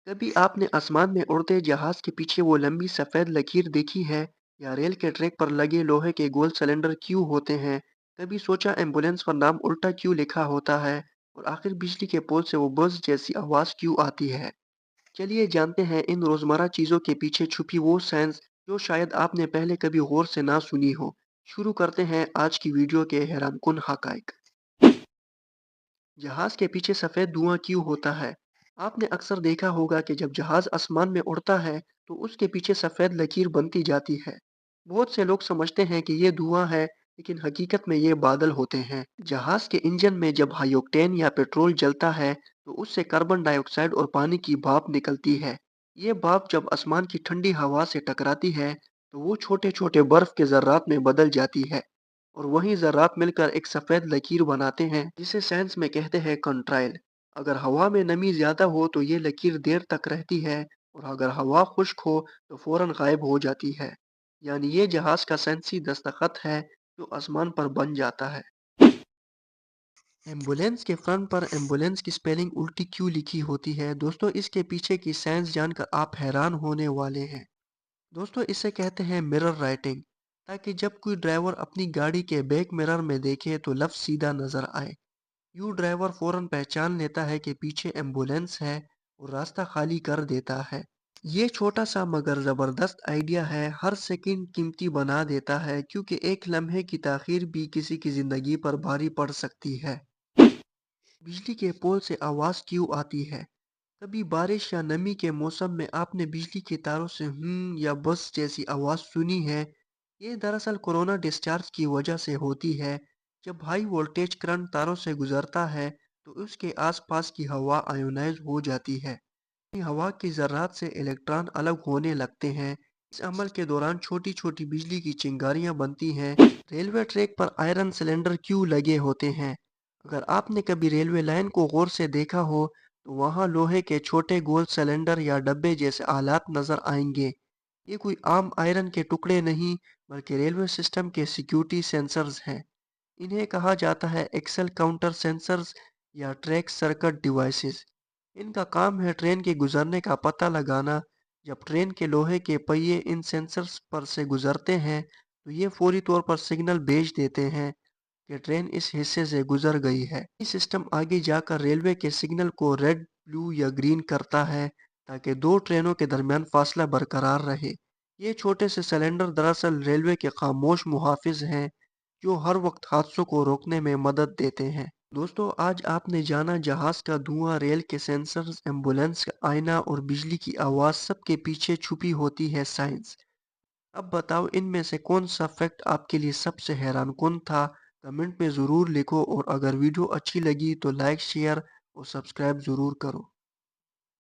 कभी आपने आसमान में उड़ते जहाज के पीछे वो लंबी सफेद लकीर देखी है? या रेल के ट्रैक पर लगे लोहे के गोल सिलेंडर क्यों होते हैं? कभी सोचा एम्बुलेंस का नाम उल्टा क्यों लिखा होता है? और आखिर बिजली के पोल से वो बस जैसी आवाज क्यों आती है? चलिए जानते हैं इन रोजमर्रा चीजों के पीछे छुपी वो साइंस जो शायद आपने पहले कभी गौर से ना सुनी हो। शुरू करते हैं आज की वीडियो के हैरानकुन हकाइक। जहाज के पीछे सफेद धुआं क्यों होता है? आपने अक्सर देखा होगा कि जब जहाज आसमान में उड़ता है तो उसके पीछे सफेद लकीर बनती जाती है। बहुत से लोग समझते हैं कि ये धुआं है, लेकिन हकीकत में ये बादल होते हैं। जहाज के इंजन में जब हाई ऑक्टेन या पेट्रोल जलता है तो उससे कार्बन डाइऑक्साइड और पानी की भाप निकलती है। ये भाप जब आसमान की ठंडी हवा से टकराती है तो वो छोटे छोटे बर्फ के जर्रात में बदल जाती है, और वहीं ज़रात मिलकर एक सफ़ेद लकीर बनाते हैं जिसे साइंस में कहते हैं कंट्राइल। अगर हवा में नमी ज़्यादा हो तो ये लकीर देर तक रहती है, और अगर हवा खुश्क हो तो फौरन गायब हो जाती है। यानी ये जहाज़ का साइंसी दस्तखत है जो आसमान पर बन जाता है। एम्बुलेंस के फ्रंट पर एम्बुलेंस की स्पेलिंग उल्टी क्यों लिखी होती है? दोस्तों, इसके पीछे की साइंस जानकर आप हैरान होने वाले हैं। दोस्तों, इसे कहते हैं मिरर राइटिंग, ताकि जब कोई ड्राइवर अपनी गाड़ी के बैक मिरर में देखे तो लफ्ज सीधा नजर आए। यूँ ड्राइवर फौरन पहचान लेता है कि पीछे एम्बुलेंस है और रास्ता खाली कर देता है। ये छोटा सा मगर जबरदस्त आइडिया है, हर सेकंड कीमती बना देता है, क्योंकि एक लम्हे की ताखीर भी किसी की जिंदगी पर भारी पड़ सकती है। बिजली के पोल से आवाज क्यों आती है? कभी बारिश या नमी के मौसम में आपने बिजली के तारों से या बस जैसी आवाज सुनी है? ये दरअसल कोरोना डिस्चार्ज की वजह से होती है। जब हाई वोल्टेज करंट तारों से गुजरता है तो उसके आसपास की हवा आयोनाइज हो जाती है। हवा की ज़र्रात से इलेक्ट्रॉन अलग होने लगते हैं। इस अमल के दौरान छोटी छोटी बिजली की चिंगारियां बनती हैं। रेलवे ट्रैक पर आयरन सिलेंडर क्यों लगे होते हैं? अगर आपने कभी रेलवे लाइन को गौर से देखा हो तो वहाँ लोहे के छोटे गोल सिलेंडर या डब्बे जैसे आलात नजर आएंगे। ये कोई आम आयरन के टुकड़े नहीं, बल्कि रेलवे सिस्टम के सिक्योरिटी सेंसर्स हैं। इन्हें कहा जाता है एक्सेल काउंटर सेंसर्स या ट्रैक सर्किट डिवाइसेस। इनका काम है ट्रेन के गुजरने का पता लगाना। जब ट्रेन के लोहे के पहिए इन सेंसर्स पर से गुजरते हैं तो ये फौरी तौर पर सिग्नल भेज देते हैं कि ट्रेन इस हिस्से से गुजर गई है। ये सिस्टम आगे जाकर रेलवे के सिग्नल को रेड, ब्लू या ग्रीन करता है, ताकि दो ट्रेनों के दरमियान फासला बरकरार रहे। ये छोटे से सिलेंडर दरअसल रेलवे के खामोश मुहाफिज हैं, जो हर वक्त हादसों को रोकने में मदद देते हैं। दोस्तों, आज आपने जाना जहाज का धुआं, रेल के सेंसर्स, एम्बुलेंस का आईना और बिजली की आवाज, सबके पीछे छुपी होती है साइंस। अब बताओ, इनमें से कौन सा फैक्ट आपके लिए सबसे हैरानकुन था? कमेंट में ज़रूर लिखो, और अगर वीडियो अच्छी लगी तो लाइक, शेयर और सब्सक्राइब ज़रूर करो।